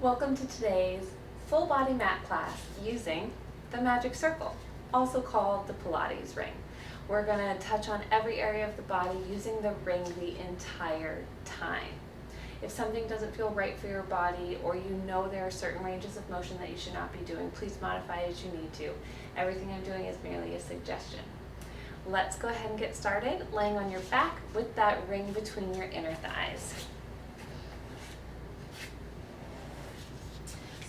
Welcome to today's full body mat class using the magic circle, also called the Pilates Ring. We're going to touch on every area of the body using the ring the entire time. If something doesn't feel right for your body, or you know there are certain ranges of motion that you should not be doing, please modify as you need to. Everything I'm doing is merely a suggestion. Let's go ahead and get started, laying on your back with that ring between your inner thighs.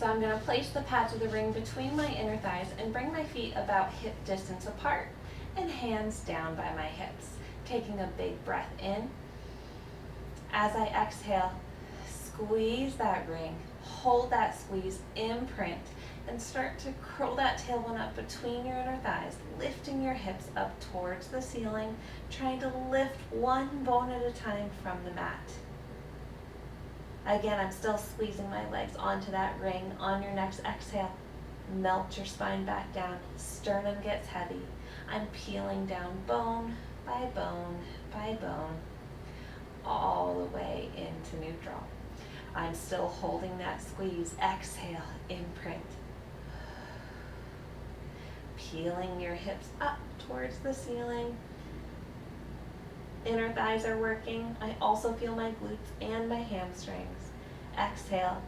So I'm going to place the pads of the ring between my inner thighs and bring my feet about hip distance apart and hands down by my hips. Taking a big breath in. As I exhale, squeeze that ring, hold that squeeze, imprint, and start to curl that tailbone up between your inner thighs, lifting your hips up towards the ceiling, trying to lift one bone at a time from the mat. Again, I'm still squeezing my legs onto that ring. On your next exhale, melt your spine back down. Sternum gets heavy. I'm peeling down bone by bone by bone, all the way into neutral. I'm still holding that squeeze. Exhale, imprint. Peeling your hips up towards the ceiling. Inner thighs are working. I also feel my glutes and my hamstrings. Exhale,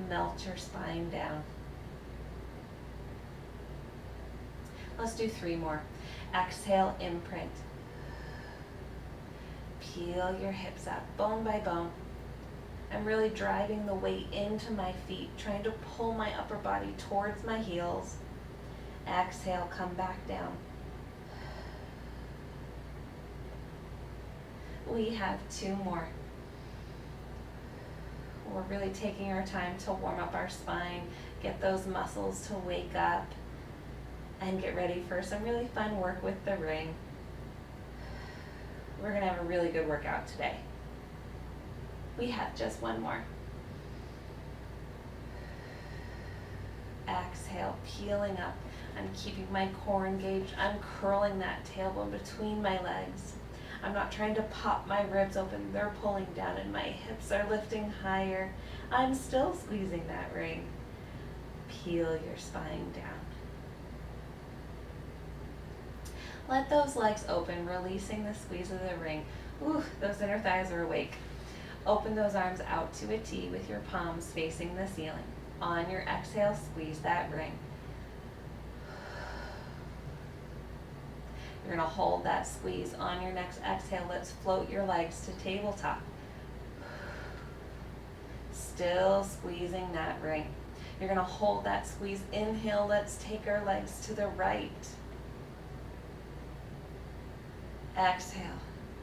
melt your spine down. Let's do 3 more. Exhale, imprint. Peel your hips up, bone by bone. I'm really driving the weight into my feet, trying to pull my upper body towards my heels. Exhale, come back down. We have 2 more. We're really taking our time to warm up our spine, get those muscles to wake up, and get ready for some really fun work with the ring. We're going to have a really good workout today. We have just 1 more. Exhale, peeling up. I'm keeping my core engaged. I'm curling that tailbone between my legs. I'm not trying to pop my ribs open. They're pulling down and my hips are lifting higher. I'm still squeezing that ring. Peel your spine down. Let those legs open, releasing the squeeze of the ring. Ooh, those inner thighs are awake. Open those arms out to a T with your palms facing the ceiling. On your exhale, squeeze that ring. You're going to hold that squeeze. On your next exhale, let's float your legs to tabletop. Still squeezing that ring. You're going to hold that squeeze. Inhale, let's take our legs to the right. Exhale,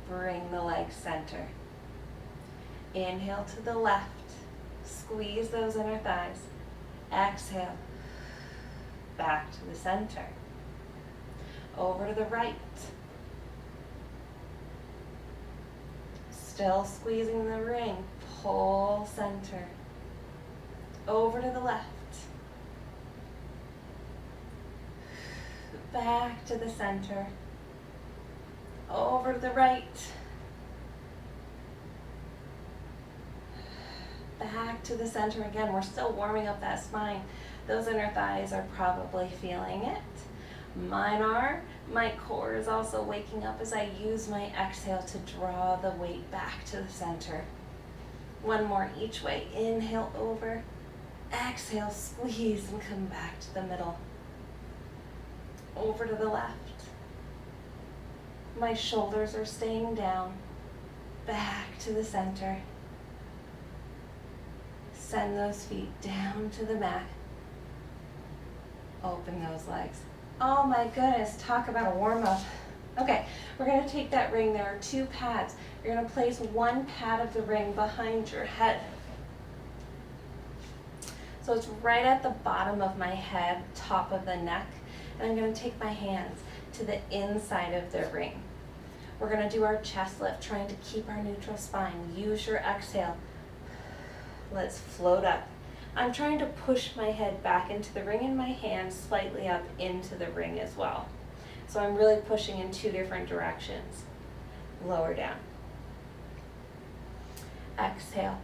bring the legs center. Inhale to the left. Squeeze those inner thighs. Exhale, back to the center. Over to the right. Still squeezing the ring. Pull center. Over to the left. Back to the center. Over to the right. Back to the center again. We're still warming up that spine. Those inner thighs are probably feeling it. Mine are. My core is also waking up as I use my exhale to draw the weight back to the center. 1 more each way. Inhale over. Exhale, squeeze and come back to the middle. Over to the left. My shoulders are staying down. Back to the center. Send those feet down to the mat. Open those legs. Oh my goodness, talk about a warm-up. Okay, we're going to take that ring. There are 2 pads. You're going to place 1 pad of the ring behind your head. So it's right at the bottom of my head, top of the neck. And I'm going to take my hands to the inside of the ring. We're going to do our chest lift, trying to keep our neutral spine. Use your exhale. Let's float up. I'm trying to push my head back into the ring and my hands slightly up into the ring as well. So I'm really pushing in 2 different directions. Lower down. Exhale.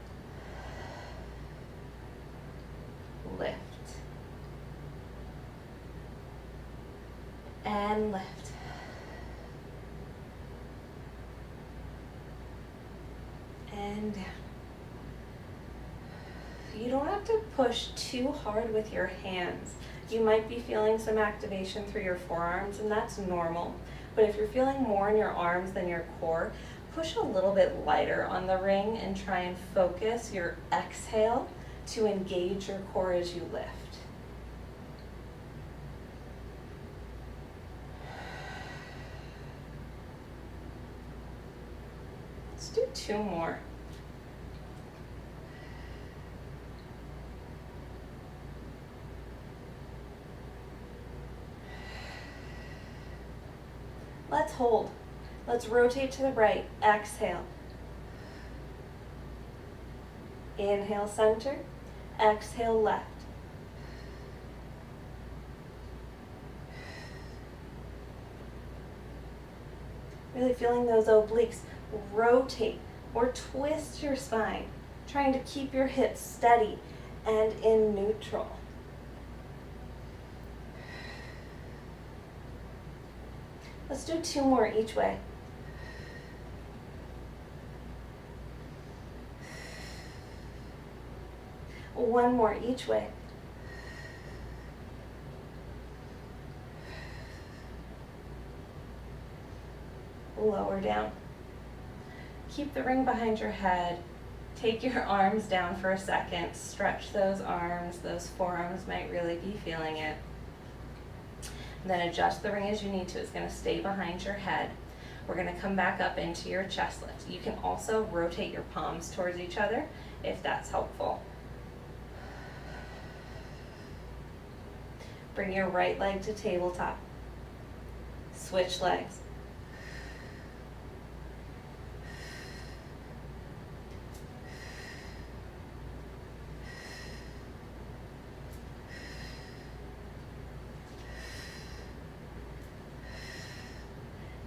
and lift. And down. You don't have to push too hard with your hands. You might be feeling some activation through your forearms, and that's normal. But if you're feeling more in your arms than your core, push a little bit lighter on the ring and try and focus your exhale to engage your core as you lift. Let's do 2 more. Let's hold. Let's rotate to the right. Exhale. Inhale, center. Exhale, left. Really feeling those obliques. Rotate or twist your spine, trying to keep your hips steady and in neutral. Let's do 2 more each way. One more each way. Lower down. Keep the ring behind your head. Take your arms down for a second. Stretch those arms. Those forearms might really be feeling it. And then adjust the ring as you need to. It's going to stay behind your head. We're going to come back up into your chest lift. You can also rotate your palms towards each other if that's helpful. Bring your right leg to tabletop. Switch legs.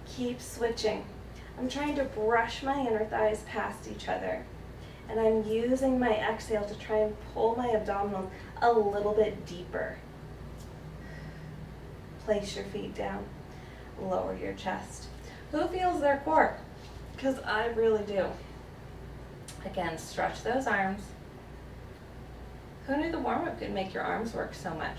Keep switching. I'm trying to brush my inner thighs past each other. And I'm using my exhale to try and pull my abdominals a little bit deeper. Place your feet down. Lower your chest. Who feels their core? Because I really do. Again, stretch those arms. Who knew the warm-up could make your arms work so much?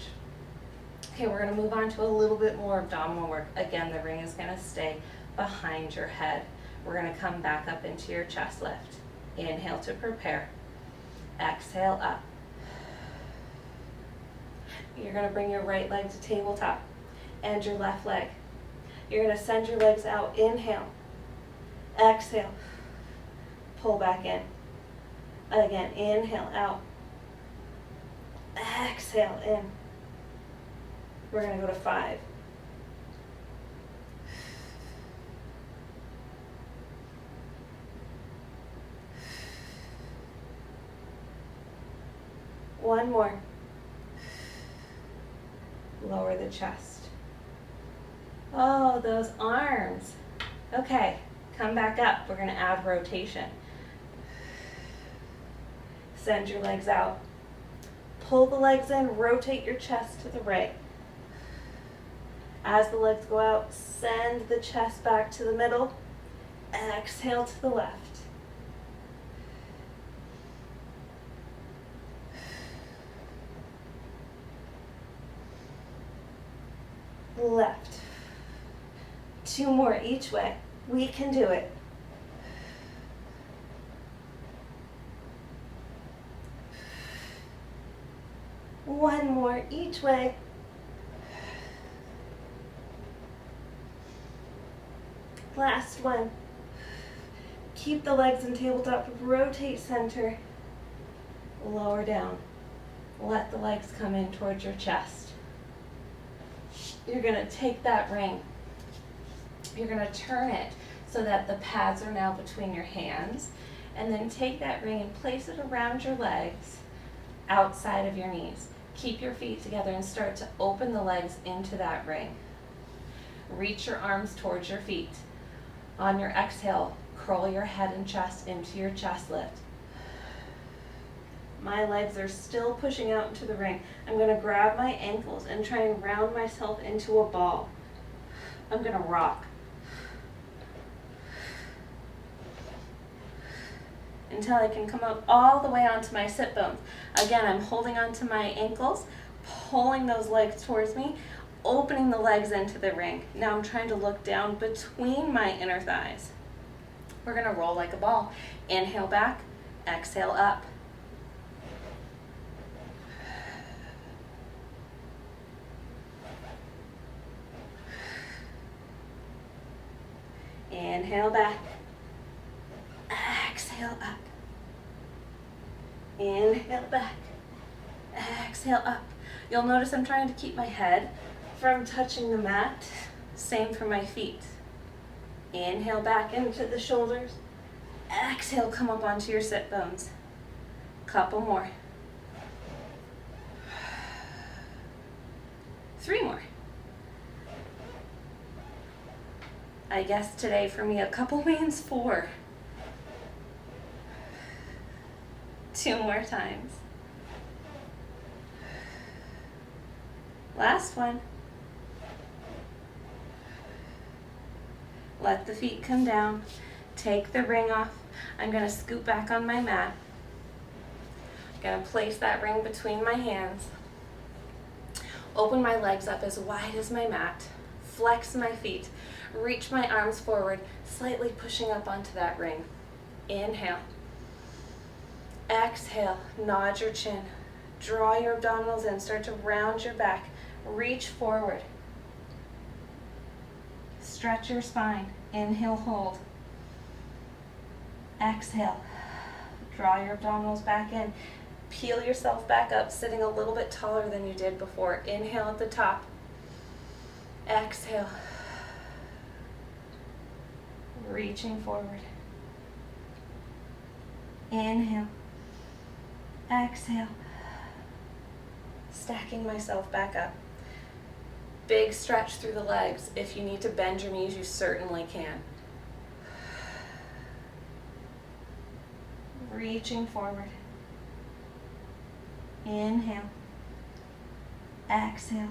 Okay, we're going to move on to a little bit more abdominal work. Again, the ring is going to stay behind your head. We're going to come back up into your chest lift. Inhale to prepare. Exhale up. You're going to bring your right leg to tabletop and your left leg. You're going to send your legs out. Inhale. Exhale. Pull back in. Again, inhale out. Exhale in. We're going to go to 5. One more. Lower the chest. Oh, those arms. Okay, come back up. We're going to add rotation. Send your legs out. Pull the legs in, rotate your chest to the right. As the legs go out, send the chest back to the middle. Exhale to the left. Left. 2 more each way. We can do it. One more each way. Last one. Keep the legs in tabletop. Rotate center. Lower down. Let the legs come in towards your chest. You're going to take that ring. You're going to turn it so that the pads are now between your hands. And then take that ring and place it around your legs, outside of your knees. Keep your feet together and start to open the legs into that ring. Reach your arms towards your feet. On your exhale, curl your head and chest into your chest lift. My legs are still pushing out into the ring. I'm going to grab my ankles and try and round myself into a ball. I'm gonna rock until I can come up all the way onto my sit bones. Again, I'm holding onto my ankles, pulling those legs towards me, opening the legs into the ring. Now I'm trying to look down between my inner thighs. We're gonna roll like a ball. Inhale back, exhale up. Inhale back, exhale up. Inhale back, exhale up. You'll notice I'm trying to keep my head from touching the mat. Same for my feet. Inhale back into the shoulders. Exhale, come up onto your sit bones. Couple more. 3 more. I guess today for me a couple means 4. 2 more times. Last one. Let the feet come down. Take the ring off. I'm going to scoot back on my mat. I'm going to place that ring between my hands. Open my legs up as wide as my mat. Flex my feet. Reach my arms forward, slightly pushing up onto that ring. Inhale. Exhale. Nod your chin. Draw your abdominals in. Start to round your back. Reach forward. Stretch your spine. Inhale, hold. Exhale. Draw your abdominals back in. Peel yourself back up, sitting a little bit taller than you did before. Inhale at the top. Exhale. Reaching forward. Inhale. Exhale. Stacking myself back up. Big stretch through the legs. If you need to bend your knees, you certainly can. Reaching forward. Inhale. Exhale.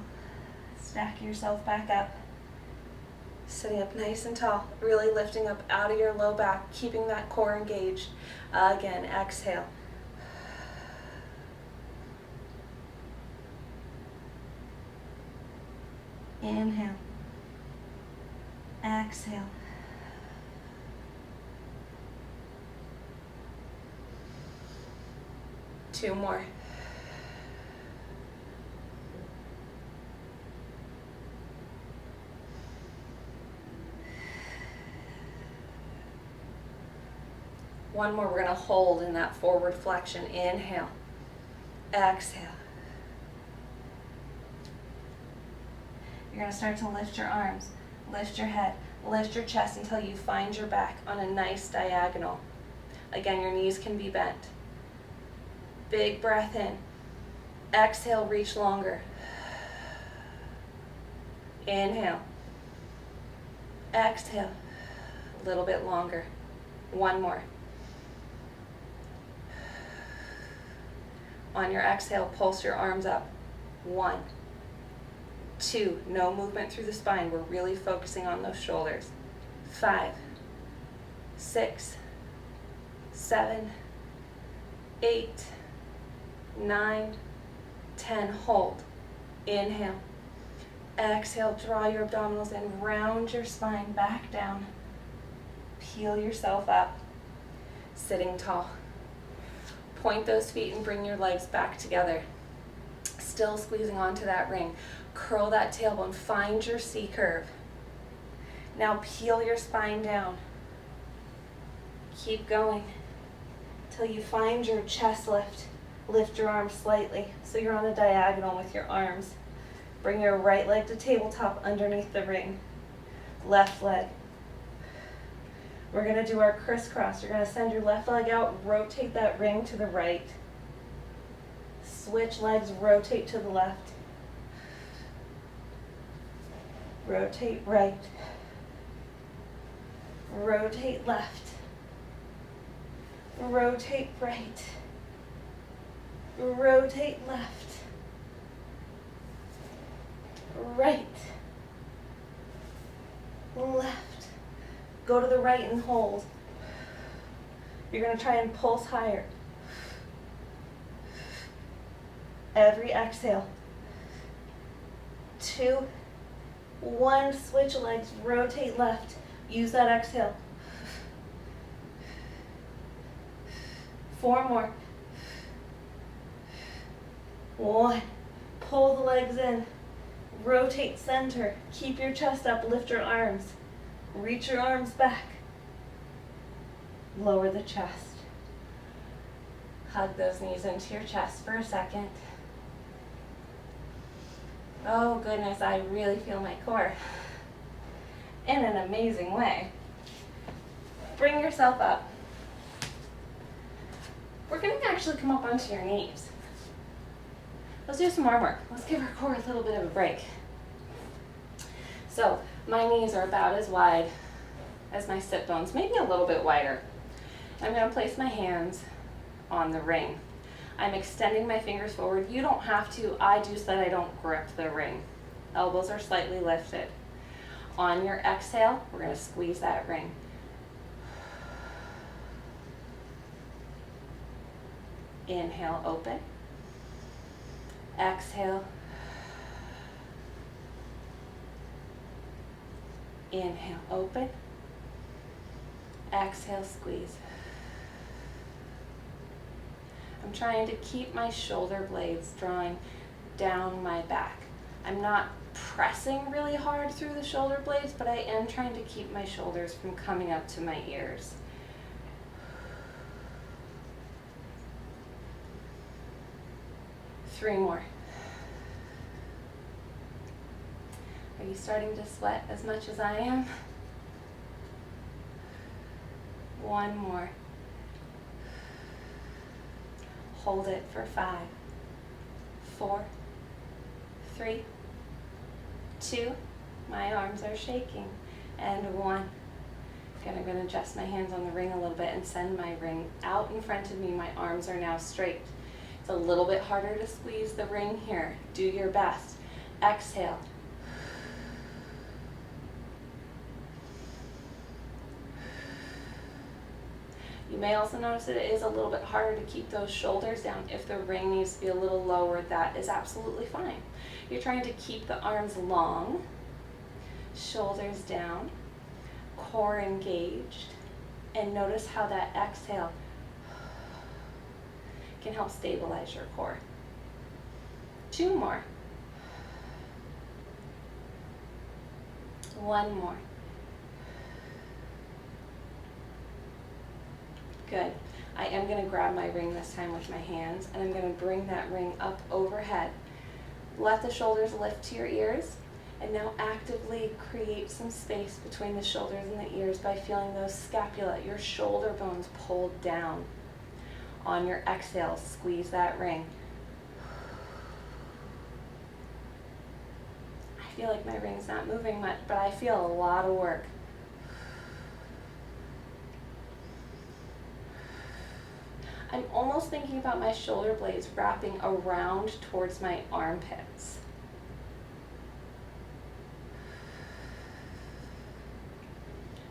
Stack yourself back up. Sitting up nice and tall. Really lifting up out of your low back, keeping that core engaged. Again, exhale. Inhale. Exhale. Two more. One more, we're going to hold in that forward flexion. Inhale. Exhale. You're going to start to lift your arms, lift your head, lift your chest until you find your back on a nice diagonal. Again, your knees can be bent. Big breath in. Exhale, reach longer. Inhale. Exhale. A little bit longer. One more. On your exhale, pulse your arms up. 1, 2, no movement through the spine. We're really focusing on those shoulders. 5, 6, 7, 8, 9, 10. Hold. Inhale. Exhale, draw your abdominals in, round your spine back down. Peel yourself up. Sitting tall. Point those feet and bring your legs back together. Still squeezing onto that ring. Curl that tailbone. Find your C curve. Now peel your spine down. Keep going till you find your chest lift. Lift your arms slightly so you're on a diagonal with your arms. Bring your right leg to tabletop underneath the ring. Left leg. We're going to do our crisscross. You're going to send your left leg out, rotate that ring to the right. Switch legs, rotate to the left. Rotate right. Rotate left. Rotate right. Rotate left. Right. Go to the right and hold. You're going to try and pulse higher. Every exhale. 2, 1, switch legs, rotate left. Use that exhale. 4 more. 1, pull the legs in, rotate center, keep your chest up, lift your arms, reach your arms back, lower the chest. Hug those knees into your chest for a second. Oh goodness, I really feel my core in an amazing way. Bring yourself up. We're going to actually come up onto your knees. Let's do some arm work. Let's give our core a little bit of a break. So my knees are about as wide as my sit bones, maybe a little bit wider. I'm going to place my hands on the ring. I'm extending my fingers forward. You don't have to. I do so that I don't grip the ring. Elbows are slightly lifted. On your exhale, we're going to squeeze that ring. Inhale, open. Exhale. Inhale, open. Exhale, squeeze. I'm trying to keep my shoulder blades drawing down my back. I'm not pressing really hard through the shoulder blades, but I am trying to keep my shoulders from coming up to my ears. Three more. Are you starting to sweat as much as I am? One more. Hold it for 5, 4, 3, 2. My arms are shaking. And 1. Again, I'm going to adjust my hands on the ring a little bit and send my ring out in front of me. My arms are now straight. It's a little bit harder to squeeze the ring here. Do your best. Exhale. You may also notice that it is a little bit harder to keep those shoulders down. If the ring needs to be a little lower, that is absolutely fine. You're trying to keep the arms long, shoulders down, core engaged, and notice how that exhale can help stabilize your core. 2 more. 1 more. Good. I am going to grab my ring this time with my hands, and I'm going to bring that ring up overhead. Let the shoulders lift to your ears, and now actively create some space between the shoulders and the ears by feeling those scapula, your shoulder bones pulled down. On your exhale, squeeze that ring. I feel like my ring's not moving much, but I feel a lot of work. I'm almost thinking about my shoulder blades wrapping around towards my armpits.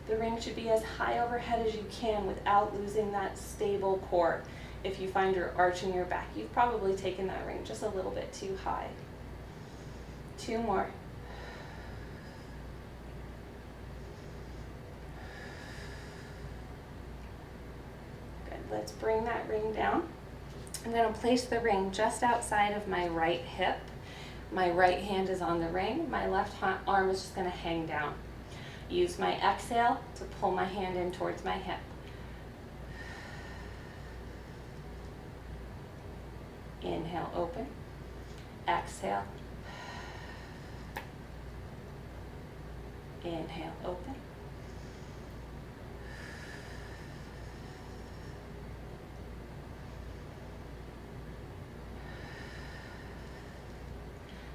The ring should be as high overhead as you can without losing that stable core. If you find you're arching your back, you've probably taken that ring just a little bit too high. 2 more. Good, let's bring that ring down. I'm going to place the ring just outside of my right hip. My right hand is on the ring. My left arm is just going to hang down. Use my exhale to pull my hand in towards my hip. Inhale, open. Exhale. Inhale, open.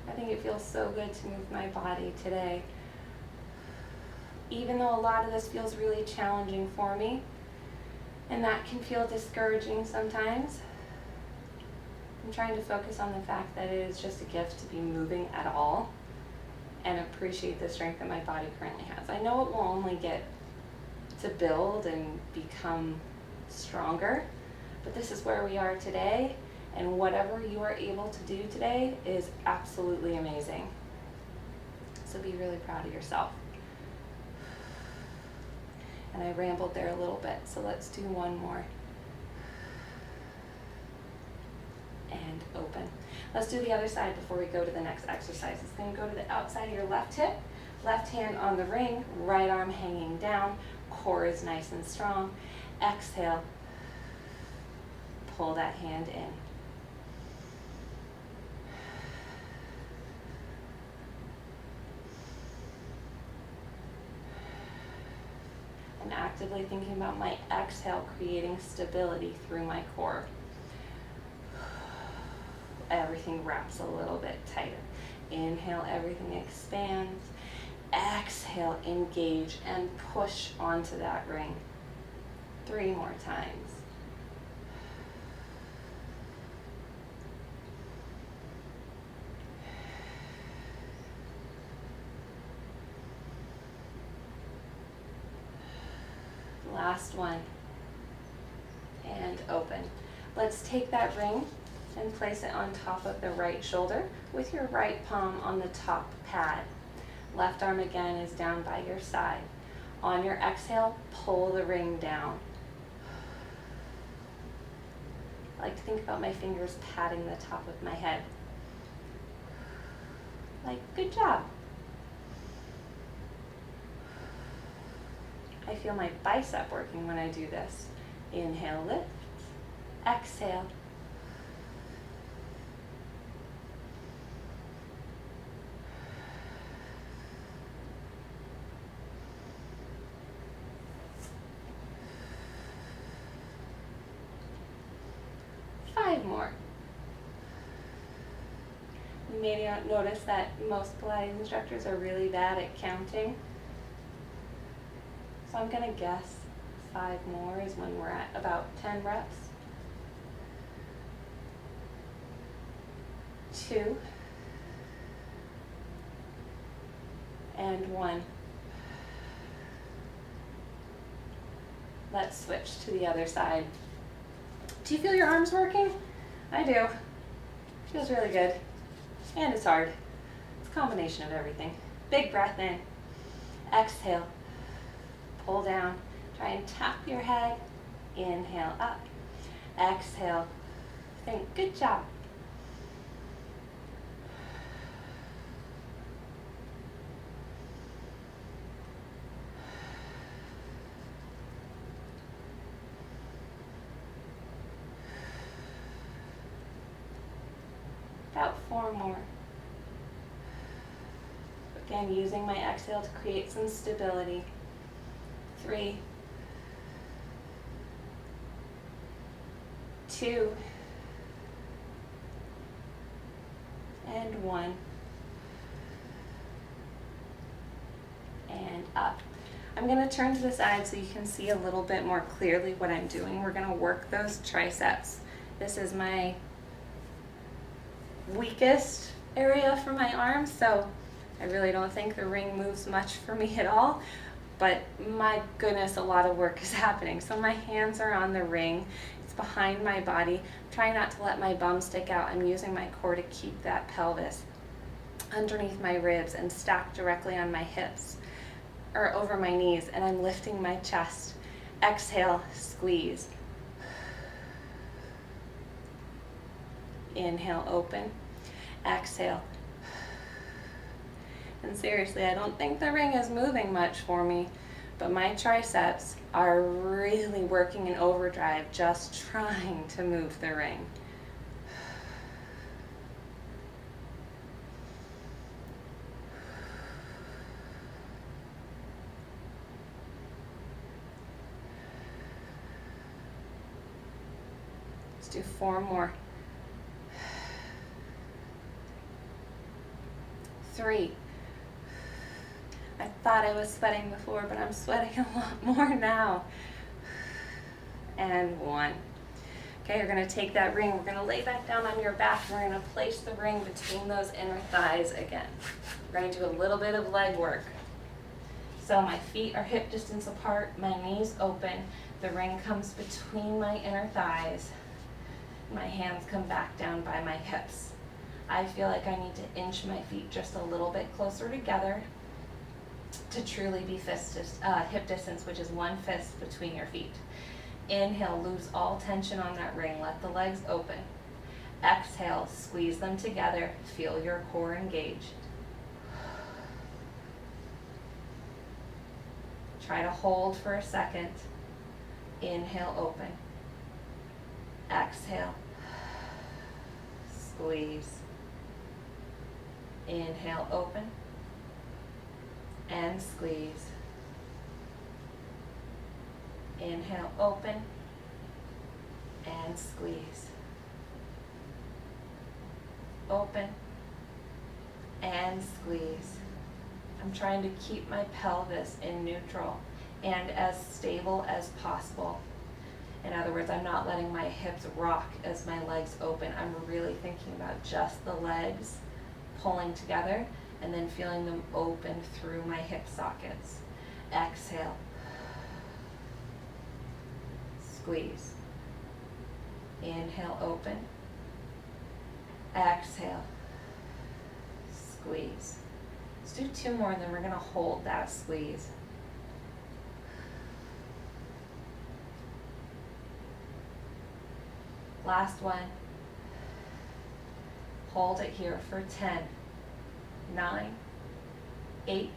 I think it feels so good to move my body today. Even though a lot of this feels really challenging for me, and that can feel discouraging sometimes, I'm trying to focus on the fact that it is just a gift to be moving at all and appreciate the strength that my body currently has. I know it will only get to build and become stronger, but this is where we are today, and whatever you are able to do today is absolutely amazing. So be really proud of yourself. And I rambled there a little bit, so let's do one more. And open. Let's do the other side before we go to the next exercise. It's going to go to the outside of your left hip, left hand on the ring, right arm hanging down, core is nice and strong. Exhale, pull that hand in. I'm actively thinking about my exhale, creating stability through my core. Everything wraps a little bit tighter. Inhale, everything expands. Exhale, engage and push onto that ring. 3 more times. Last one. And open. Let's take that ring and place it on top of the right shoulder with your right palm on the top pad. Left arm again is down by your side. On your exhale, pull the ring down. I like to think about my fingers patting the top of my head. Like, good job. I feel my bicep working when I do this. Inhale, lift. Exhale. More. You may notice that most Pilates instructors are really bad at counting. So I'm going to guess 5 more is when we're at about 10 reps. 2 and 1. Let's switch to the other side. Do you feel your arms working? I do. Feels really good. And it's hard. It's a combination of everything. Big breath in. Exhale. Pull down. Try and tap your head. Inhale up. Exhale. Think. Good job. About 4 more. Again, using my exhale to create some stability. 3, 2, and 1. And up. I'm going to turn to the side so you can see a little bit more clearly what I'm doing. We're going to work those triceps. This is my weakest area for my arms, so I really don't think the ring moves much for me at all, but my goodness, a lot of work is happening. So my hands are on the ring, it's behind my body. Try not to let my bum stick out. I'm using my core to keep that pelvis underneath my ribs and stacked directly on my hips or over my knees, and I'm lifting my chest. Exhale, squeeze. Inhale, open. Exhale. And seriously, I don't think the ring is moving much for me, but my triceps are really working in overdrive, just trying to move the ring. Let's do 4 more. 3. I thought I was sweating before, but I'm sweating a lot more now. And 1. Okay, you're going to take that ring, we're going to lay back down on your back, and we're going to place the ring between those inner thighs again. We're going to do a little bit of leg work. So my feet are hip distance apart, my knees open, the ring comes between my inner thighs, my hands come back down by my hips. I feel like I need to inch my feet just a little bit closer together to truly be hip distance, which is one fist between your feet. Inhale, lose all tension on that ring, let the legs open. Exhale, squeeze them together, feel your core engage. Try to hold for a second. Inhale, open. Exhale, squeeze. Inhale, open, and squeeze. Inhale, open, and squeeze. Open, and squeeze. I'm trying to keep my pelvis in neutral and as stable as possible. In other words, I'm not letting my hips rock as my legs open. I'm really thinking about just the legs pulling together and then feeling them open through my hip sockets. Exhale. Squeeze. Inhale, open. Exhale. Squeeze. Let's do 2 more and then we're going to hold that squeeze. Last one. Hold it here for 10, 9, 8,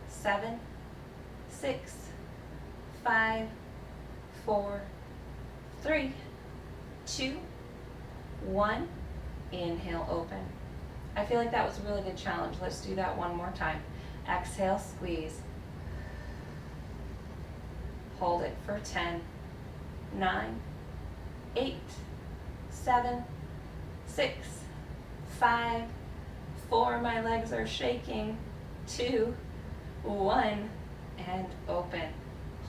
7, 6, 5, 4, 3, 2, 1. Inhale, open. I feel like that was a really good challenge. Let's do that one more time. Exhale, squeeze. Hold it for 10, 9, 8, 7, 6, 5, 4, my legs are shaking, 2, 1, and open.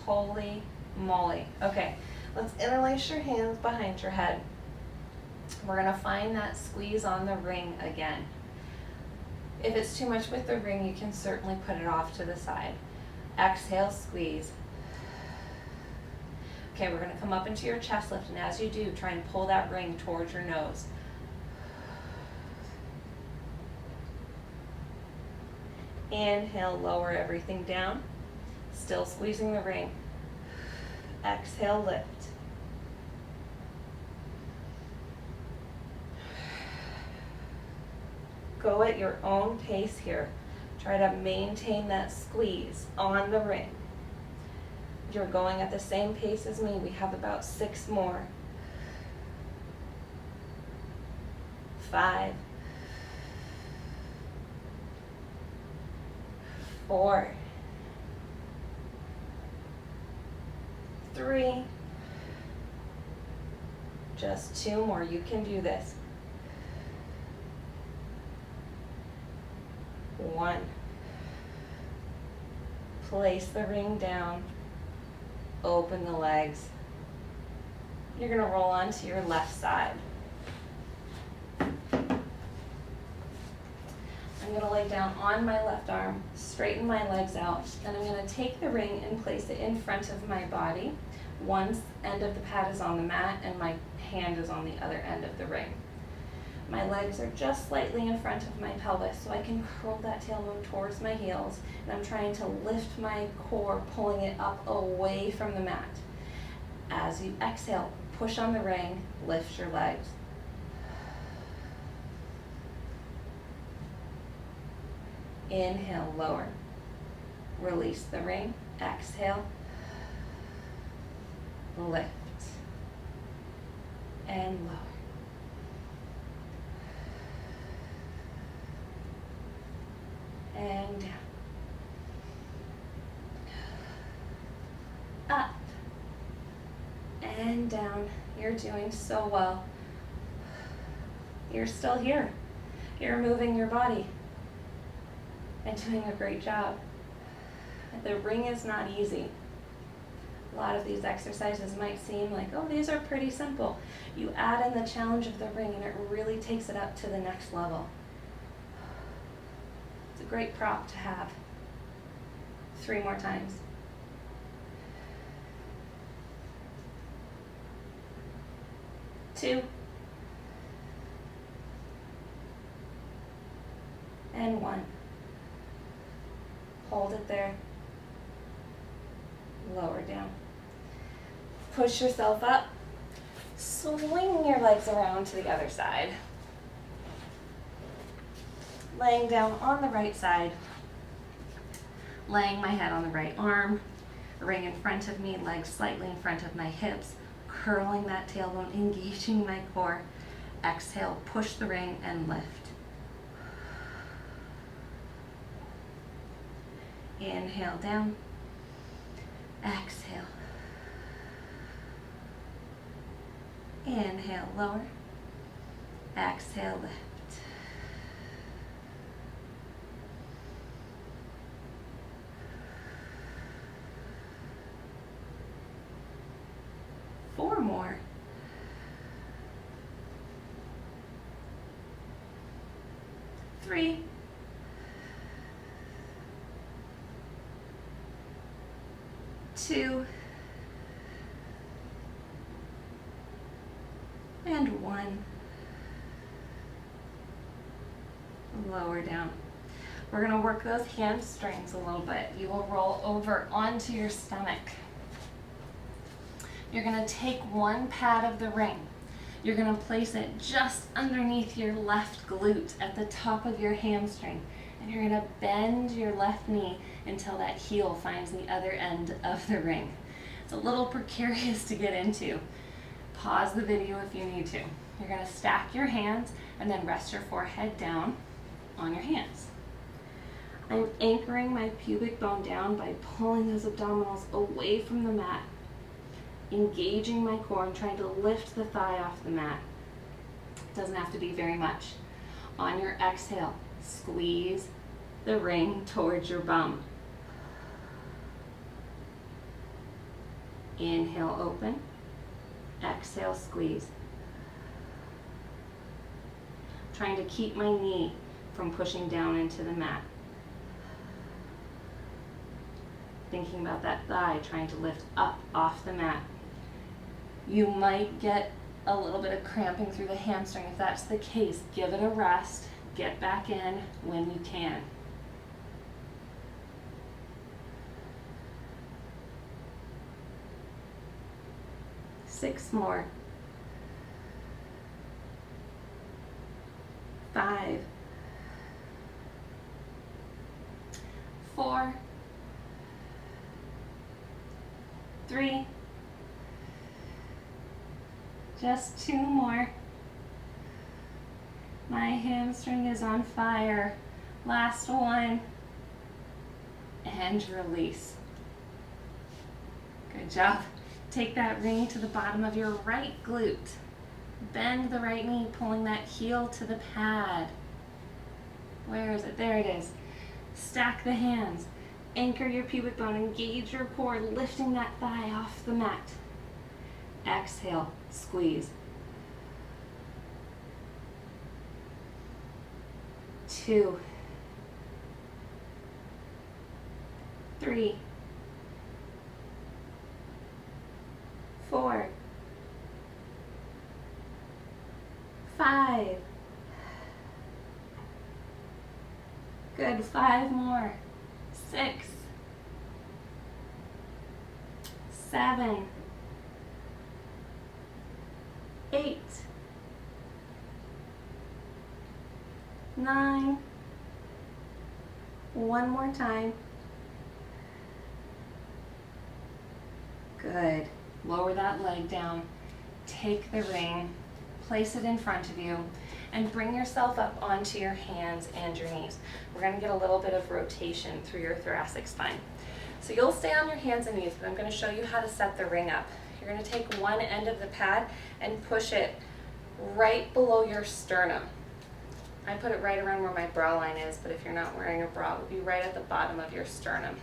Holy moly. Okay, let's interlace your hands behind your head. We're gonna find that squeeze on the ring again. If it's too much with the ring, you can certainly put it off to the side. Exhale, squeeze. Okay, we're gonna come up into your chest lift, and as you do, try and pull that ring towards your nose. Inhale, lower everything down. Still squeezing the ring. Exhale, lift. Go at your own pace here. Try to maintain that squeeze on the ring. You're going at the same pace as me. We have about 6 more. 5, 4, 3, just 2 more. You can do this. 1. Place the ring down. Open the legs. You're going to roll onto your left side. I'm going to lay down on my left arm, straighten my legs out, and I'm going to take the ring and place it in front of my body. One end of the pad is on the mat and my hand is on the other end of the ring. My legs are just slightly in front of my pelvis, so I can curl that tailbone towards my heels, and I'm trying to lift my core, pulling it up away from the mat. As you exhale, push on the ring, lift your legs. Inhale, lower. Release the ring. Exhale. Lift. And lower. And down. Up. And down. You're doing so well. You're still here. You're moving your body and doing a great job. The ring is not easy. A lot of these exercises might seem like, oh, these are pretty simple. You add in the challenge of the ring and it really takes it up to the next level. It's a great prop to have. 3 more times. Two. And 1. Hold it there. Lower down. Push yourself up. Swing your legs around to the other side. Laying down on the right side. Laying my head on the right arm. Ring in front of me, legs slightly in front of my hips. Curling that tailbone, engaging my core. Exhale, push the ring and lift. Inhale down. Exhale. Inhale, lower. Exhale, lift. Four more. Three. Two. And 1. Lower down. We're going to work those hamstrings a little bit. You will roll over onto your stomach. You're going to take one pad of the ring. You're going to place it just underneath your left glute at the top of your hamstring. And you're going to bend your left knee until that heel finds the other end of the ring. It's a little precarious to get into. Pause the video if you need to. You're going to stack your hands and then rest your forehead down on your hands. I'm anchoring my pubic bone down by pulling those abdominals away from the mat, engaging my core and trying to lift the thigh off the mat. It doesn't have to be very much. On your exhale, squeeze the ring towards your bum. Inhale, open. Exhale, squeeze. Trying to keep my knee from pushing down into the mat. Thinking about that thigh, trying to lift up off the mat. You might get a little bit of cramping through the hamstring. If that's the case, give it a rest. Get back in when you can. Six more. 5. 4. 3. Just 2 more. My hamstring is on fire. Last one. And release. Good job. Take that ring to the bottom of your right glute. Bend the right knee, pulling that heel to the pad. Where is it? There it is. Stack the hands. Anchor your pubic bone. Engage your core, lifting that thigh off the mat. Exhale, squeeze. 2. 3. 4. 5. Good, 5 more. 6. 7. 8. 9. One more time. Good. Lower that leg down. Take the ring, place it in front of you, and bring yourself up onto your hands and your knees. We're going to get a little bit of rotation through your thoracic spine. So you'll stay on your hands and knees, but I'm going to show you how to set the ring up. You're going to take one end of the pad and push it right below your sternum. I put it right around where my bra line is, but if you're not wearing a bra, it would be right at the bottom of your sternum.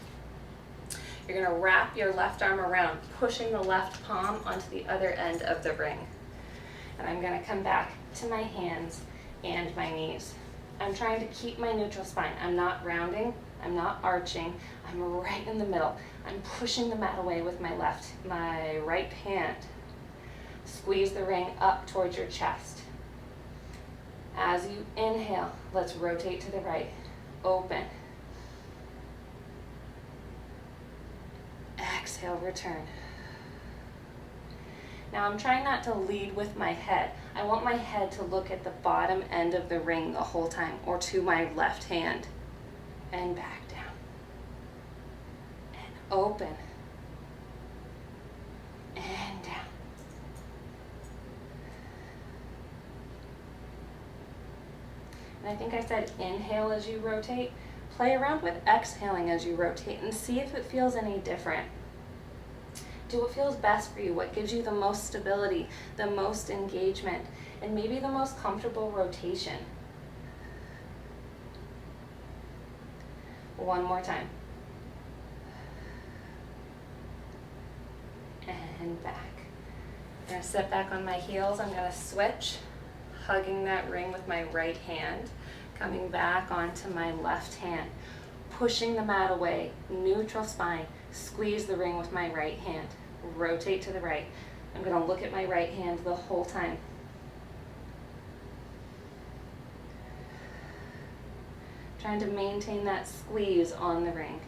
You're going to wrap your left arm around, pushing the left palm onto the other end of the ring. And I'm going to come back to my hands and my knees. I'm trying to keep my neutral spine. I'm not rounding, I'm not arching, I'm right in the middle. I'm pushing the mat away with my right hand. Squeeze the ring up towards your chest. As you inhale, let's rotate to the right. Open. Exhale, return. Now I'm trying not to lead with my head. I want my head to look at the bottom end of the ring the whole time, or to my left hand. And back down. And open. And down. And I think I said inhale as you rotate. Play around with exhaling as you rotate and see if it feels any different. Do what feels best for you, what gives you the most stability, the most engagement, and maybe the most comfortable rotation. One more time. And back. I'm going to sit back on my heels. I'm going to switch, hugging that ring with my right hand, coming back onto my left hand, pushing the mat away, neutral spine, squeeze the ring with my right hand, rotate to the right. I'm going to look at my right hand the whole time. Trying to maintain that squeeze on the ring.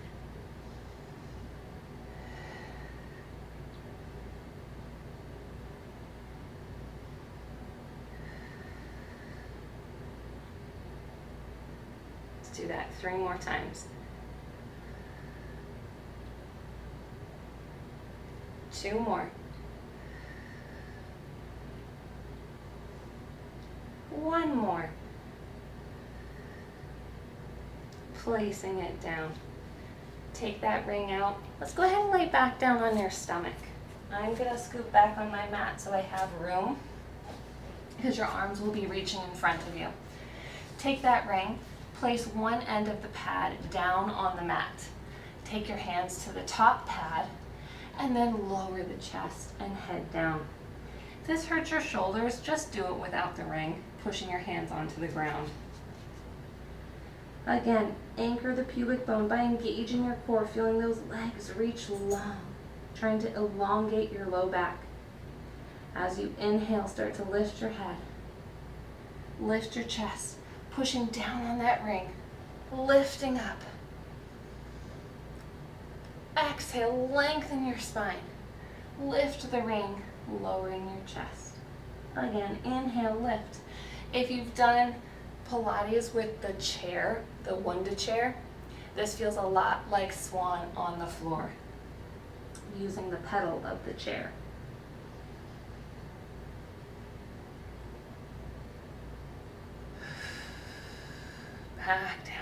Let's do that 3 more times. 2 more. 1 more. Placing it down. Take that ring out. Let's go ahead and lay back down on your stomach. I'm going to scoot back on my mat so I have room, because your arms will be reaching in front of you. Take that ring, place one end of the pad down on the mat. Take your hands to the top pad and then lower the chest and head down. If this hurts your shoulders, just do it without the ring, pushing your hands onto the ground. Again, anchor the pubic bone by engaging your core, feeling those legs reach long, trying to elongate your low back. As you inhale, start to lift your head, lift your chest, pushing down on that ring, lifting up. Exhale, lengthen your spine, lift the ring, lowering your chest. Again, inhale, lift. If you've done Pilates with the chair, the Wunda chair, this feels a lot like swan on the floor, using the pedal of the chair. Back down.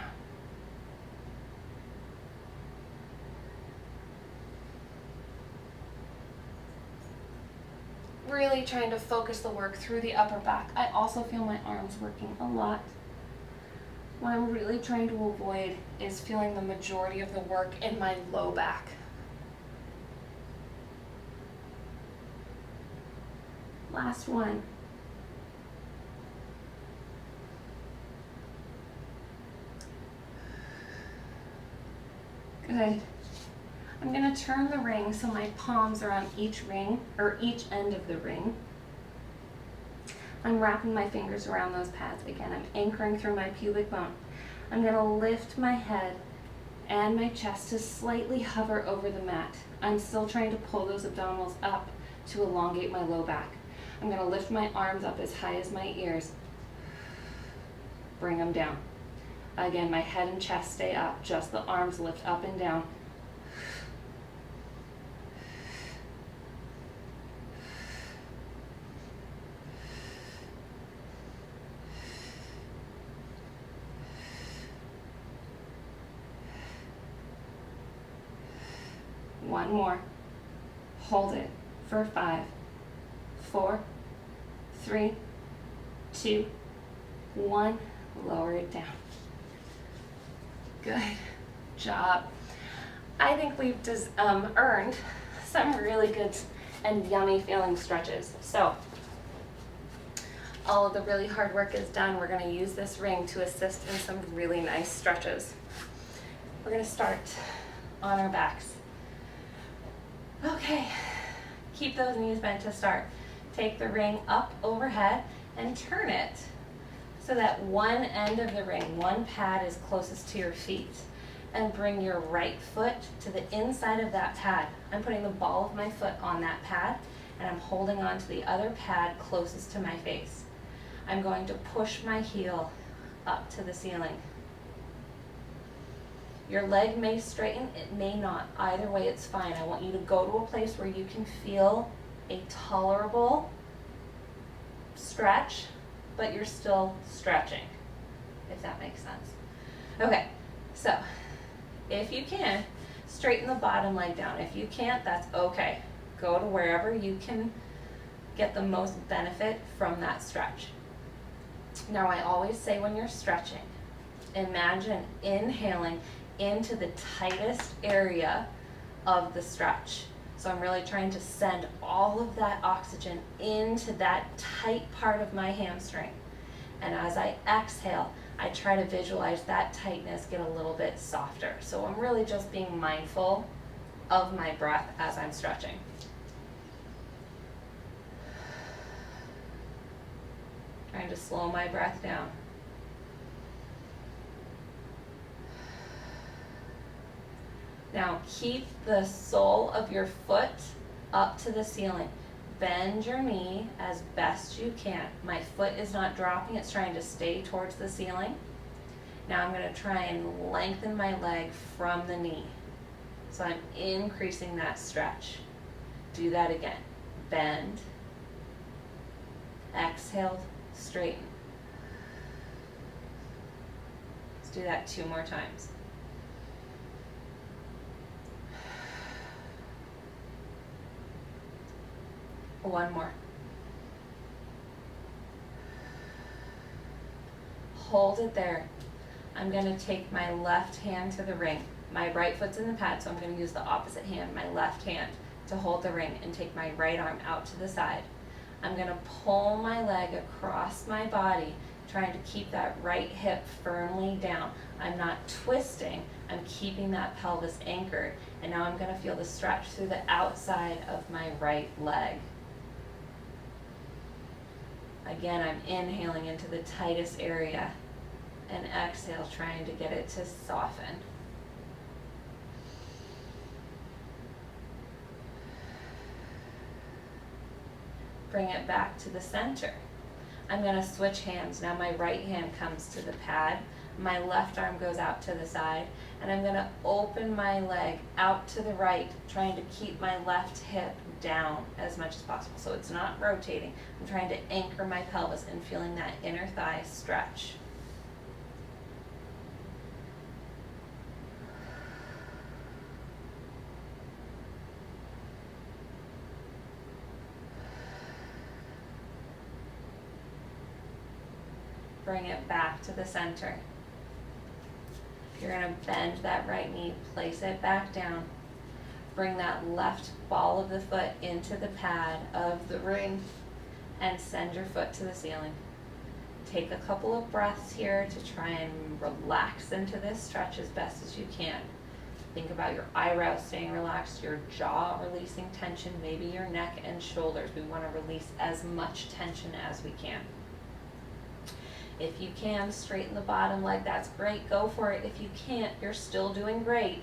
Really trying to focus the work through the upper back. I also feel my arms working a lot. What I'm really trying to avoid is feeling the majority of the work in my low back. Last one. Good. I'm going to turn the ring so my palms are on each ring, or each end of the ring. I'm wrapping my fingers around those pads. Again, I'm anchoring through my pubic bone. I'm going to lift my head and my chest to slightly hover over the mat. I'm still trying to pull those abdominals up to elongate my low back. I'm going to lift my arms up as high as my ears. Bring them down. Again, my head and chest stay up, just the arms lift up and down. One more. Hold it for 5, 4, 3, 2, 1. Lower it down. Good job. I think we've just earned some really good and yummy feeling stretches. So all of the really hard work is done. We're going to use this ring to assist in some really nice stretches. We're gonna start on our backs. Okay, keep those knees bent to start. Take the ring up overhead and turn it so that one end of the ring, one pad is closest to your feet. And bring your right foot to the inside of that pad. I'm putting the ball of my foot on that pad and I'm holding on to the other pad closest to my face. I'm going to push my heel up to the ceiling. Your leg may straighten, it may not. Either way, it's fine. I want you to go to a place where you can feel a tolerable stretch, but you're still stretching, if that makes sense. Okay, so if you can, straighten the bottom leg down. If you can't, that's okay. Go to wherever you can get the most benefit from that stretch. Now, I always say when you're stretching, imagine inhaling into the tightest area of the stretch. So I'm really trying to send all of that oxygen into that tight part of my hamstring. And as I exhale, I try to visualize that tightness get a little bit softer. So I'm really just being mindful of my breath as I'm stretching. Trying to slow my breath down. Now keep the sole of your foot up to the ceiling. Bend your knee as best you can. My foot is not dropping, it's trying to stay towards the ceiling. Now I'm going to try and lengthen my leg from the knee. So I'm increasing that stretch. Do that again. Bend. Exhale, straighten. Let's do that 2 more times. One more. Hold it there. I'm going to take my left hand to the ring. My right foot's in the pad, so I'm going to use the opposite hand, my left hand, to hold the ring and take my right arm out to the side. I'm going to pull my leg across my body, trying to keep that right hip firmly down. I'm not twisting, I'm keeping that pelvis anchored. And now I'm going to feel the stretch through the outside of my right leg. Again, I'm inhaling into the tightest area and exhale, trying to get it to soften. Bring it back to the center. I'm going to switch hands. Now my right hand comes to the pad, my left arm goes out to the side, and I'm going to open my leg out to the right, trying to keep my left hip down as much as possible. So it's not rotating. I'm trying to anchor my pelvis and feeling that inner thigh stretch. Bring it back to the center. You're going to bend that right knee, place it back down. Bring that left ball of the foot into the pad of the ring and send your foot to the ceiling. Take a couple of breaths here to try and relax into this stretch as best as you can. Think about your eyebrows staying relaxed, your jaw releasing tension, maybe your neck and shoulders. We want to release as much tension as we can. If you can, straighten the bottom leg, that's great, go for it. If you can't, you're still doing great.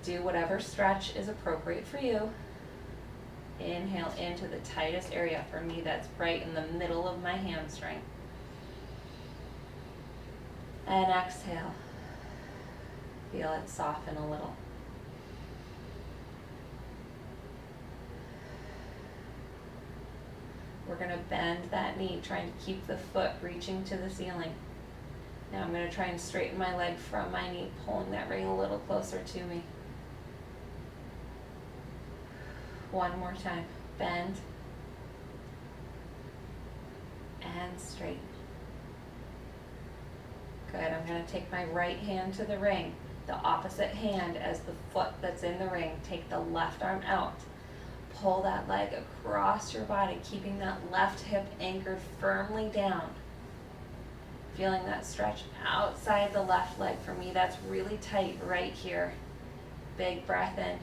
Do whatever stretch is appropriate for you. Inhale into the tightest area. For me, that's right in the middle of my hamstring. And exhale. Feel it soften a little. We're going to bend that knee, trying to keep the foot reaching to the ceiling. Now I'm going to try and straighten my leg from my knee, pulling that ring a little closer to me. One more time. Bend. And straighten. Good. I'm going to take my right hand to the ring. The opposite hand as the foot that's in the ring. Take the left arm out. Pull that leg across your body, keeping that left hip anchored firmly down. feeling that stretch outside the left leg. For me, that's really tight right here. Big breath in.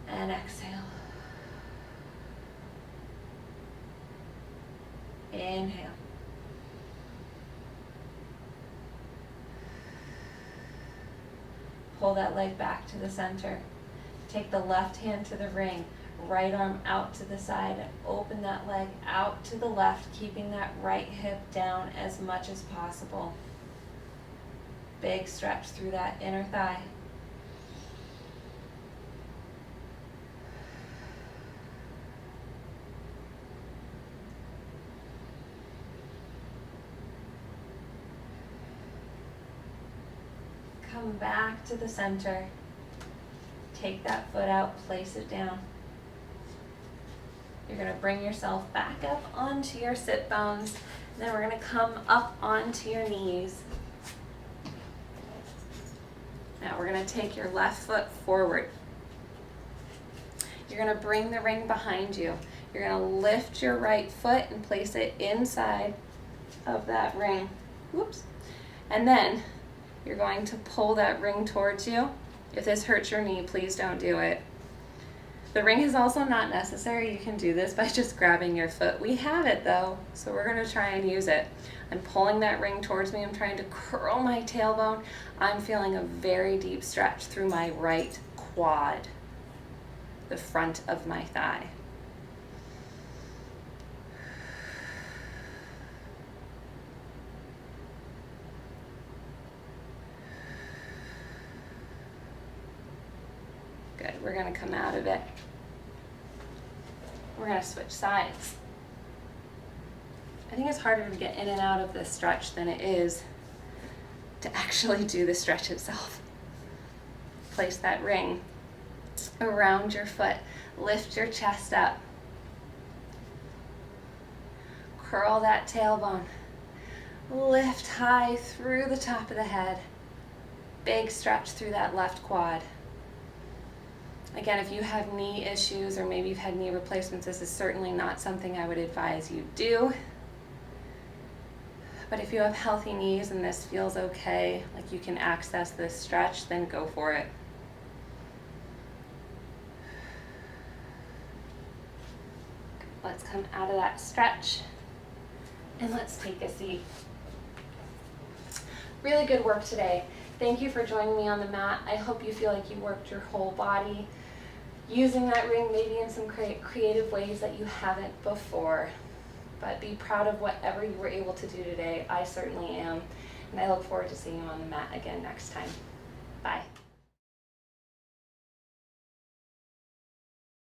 And exhale. Inhale. Pull that leg back to the center. Take the left hand to the ring. Right arm out to the side and open that leg out to the left, keeping that right hip down as much as possible. Big stretch through that inner thigh. Come back to the center. Take that foot out, place it down. You're going to bring yourself back up onto your sit bones. Then we're going to come up onto your knees. Now we're going to take your left foot forward. You're going to bring the ring behind you. You're going to lift your right foot and place it inside of that ring. Whoops. And then you're going to pull that ring towards you. If this hurts your knee, please don't do it. The ring is also not necessary. You can do this by just grabbing your foot. We have it though, so we're going to try and use it. I'm pulling that ring towards me. I'm trying to curl my tailbone. I'm feeling a very deep stretch through my right quad, the front of my thigh. Good. We're going to come out of it. We're going to switch sides. I think it's harder to get in and out of this stretch than it is to actually do the stretch itself. Place that ring around your foot. Lift your chest up. Curl that tailbone. Lift high through the top of the head. Big stretch through that left quad. Again, if you have knee issues or maybe you've had knee replacements, this is certainly not something I would advise you do. But if you have healthy knees and this feels okay, like you can access this stretch, then go for it. Let's come out of that stretch and let's take a seat. Really good work today. Thank you for joining me on the mat. I hope you feel like you worked your whole body, using that ring maybe in some creative ways that you haven't before. But be proud of whatever you were able to do today. I certainly am. And I look forward to seeing you on the mat again next time. Bye.